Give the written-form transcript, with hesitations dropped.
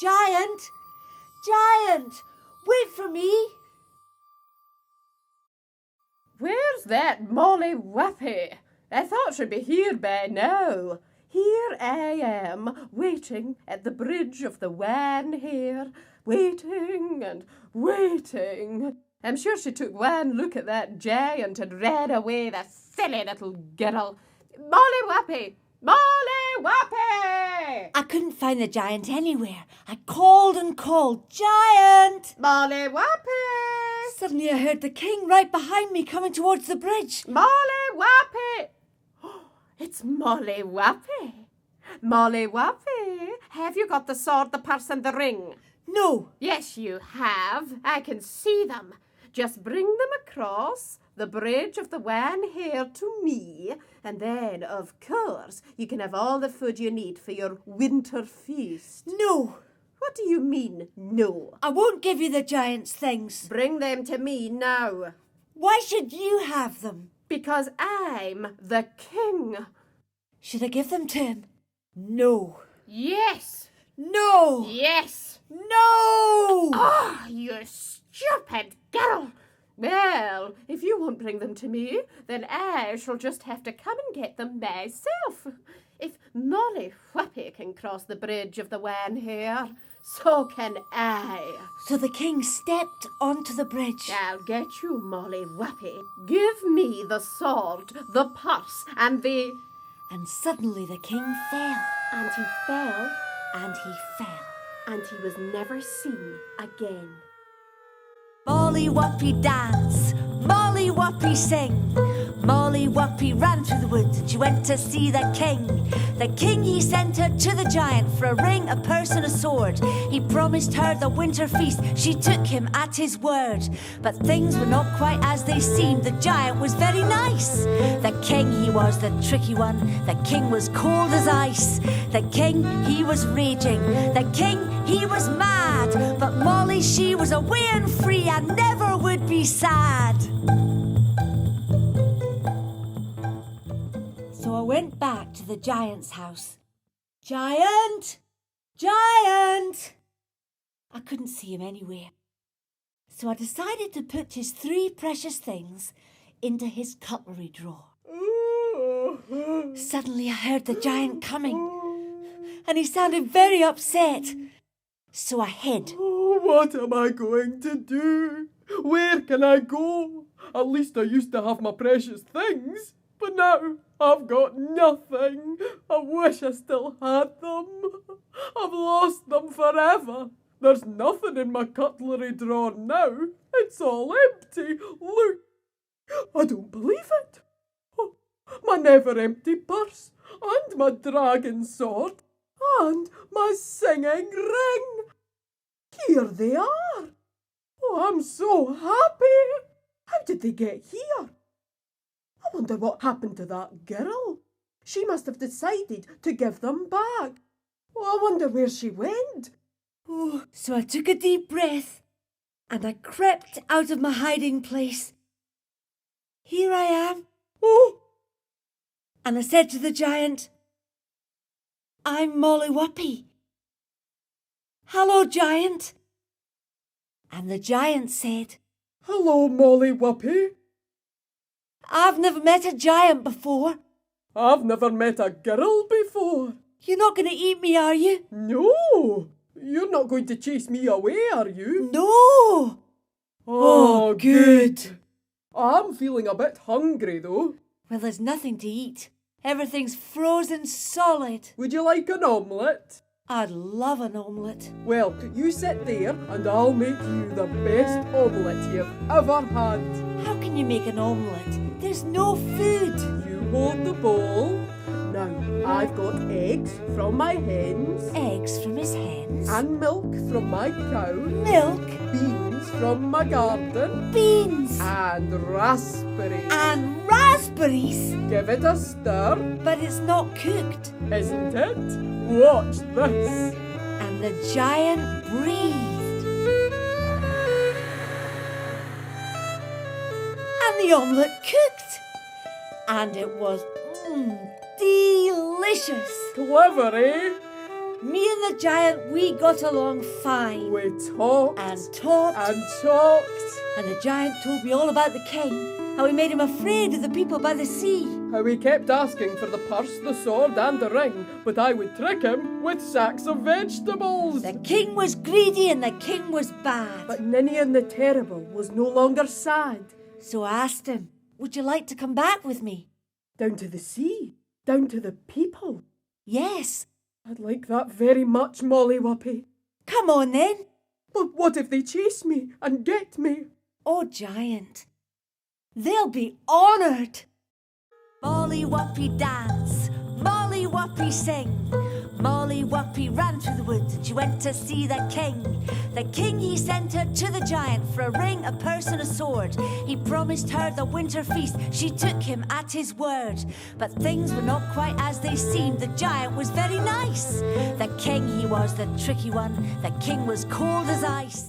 Giant! Giant! Wait for me! Where's that Molly Whuppie? I thought she'd be here by now. Here I am, waiting at the bridge of the Wan here, waiting and waiting. I'm sure she took one look at that giant and ran away, the silly little girl. Molly Whuppie! Molly Whuppie! I couldn't find the giant anywhere. I called and called, Giant! Molly Whuppie! Suddenly I heard the king right behind me coming towards the bridge. Molly Whuppie! It's Molly Whuppie. Molly Whuppie, have you got the sword, the purse and the ring? No. Yes, you have. I can see them. Just bring them across the bridge of the Wan here to me, and then, of course, you can have all the food you need for your winter feast. No. What do you mean, no? I won't give you the giant's things. Bring them to me now. Why should you have them? Because I'm the king. Should I give them to him? No. Yes. No. Yes. No! Oh, you stupid girl. Well, if you won't bring them to me, then I shall just have to come and get them myself. If Molly Whuppie can cross the bridge of the Wan here, so can I. So the king stepped onto the bridge. I'll get you, Molly Whuppie. Give me the sword, the purse, and the... And suddenly the king fell. And he fell, And he fell. and he was never seen again. Molly Whuppie dance, Molly Whuppie sing. Molly Whuppie ran through the woods and she went to see the king. The king, he sent her to the giant for a ring, a purse and a sword. He promised her the winter feast, she took him at his word. But things were not quite as they seemed, the giant was very nice. The king, he was the tricky one, the king was cold as ice. The king, he was raging, the king, he was mad. But Molly, she was away and free and never would be sad. So I went back to the giant's house. Giant! Giant! I couldn't see him anywhere. So I decided to put his 3 precious things into his cutlery drawer. Suddenly I heard the giant coming, and he sounded very upset. So I hid. What am I going to do? Where can I go? At least I used to have my precious things, but now I've got nothing. I wish I still had them. I've lost them forever. There's nothing in my cutlery drawer now. It's all empty. Look, I don't believe it. Oh, my never-empty purse, and my dragon sword, and my singing ring. Here they are. Oh, I'm so happy. How did they get here? I wonder what happened to that girl. She must have decided to give them back. Oh, I wonder where she went. Oh, so I took a deep breath and I crept out of my hiding place. Here I am. Oh, And I said to the giant, I'm Molly Whuppie. Hello, giant. And the giant said, hello, Molly Whuppie. I've never met a giant before. I've never met a girl before. You're not going to eat me, are you? No, you're not going to chase me away, are you? No. Oh, good. I'm feeling a bit hungry, though. Well, there's nothing to eat. Everything's frozen solid. Would you like an omelette? I'd love an omelette. Well, you sit there and I'll make you the best omelette you've ever had. How can you make an omelette? There's no food. You hold the bowl. Now, I've got eggs from my hens, Eggs from his hens. and milk from my cow, Milk. beans from my garden, Beans. and raspberries. And raspberries. Give it a stir, But it's not cooked. isn't it? Watch this. And the giant breathed. And the omelette cooked. And it was delicious. Clever, eh? Me and the giant, we got along fine. We talked And talked. and talked. And the giant told me all about the king, how he made him afraid of the people by the sea. How he kept asking for the purse, the sword, and the ring, but I would trick him with sacks of vegetables. The king was greedy and the king was bad. But Ninian the Terrible was no longer sad. So I asked him, would you like to come back with me? Down to the sea, down to the people. Yes. I'd like that very much, Molly Whuppie. Come on then. But what if they chase me and get me? Oh, giant. They'll be honoured. Molly Whuppie dance, Molly Whuppie sing. Molly Whuppie ran through the woods and she went to see the king. The king, he sent her to the giant for a ring, a purse and a sword. He promised her the winter feast, she took him at his word. But things were not quite as they seemed, the giant was very nice. The king, he was the tricky one, the king was cold as ice.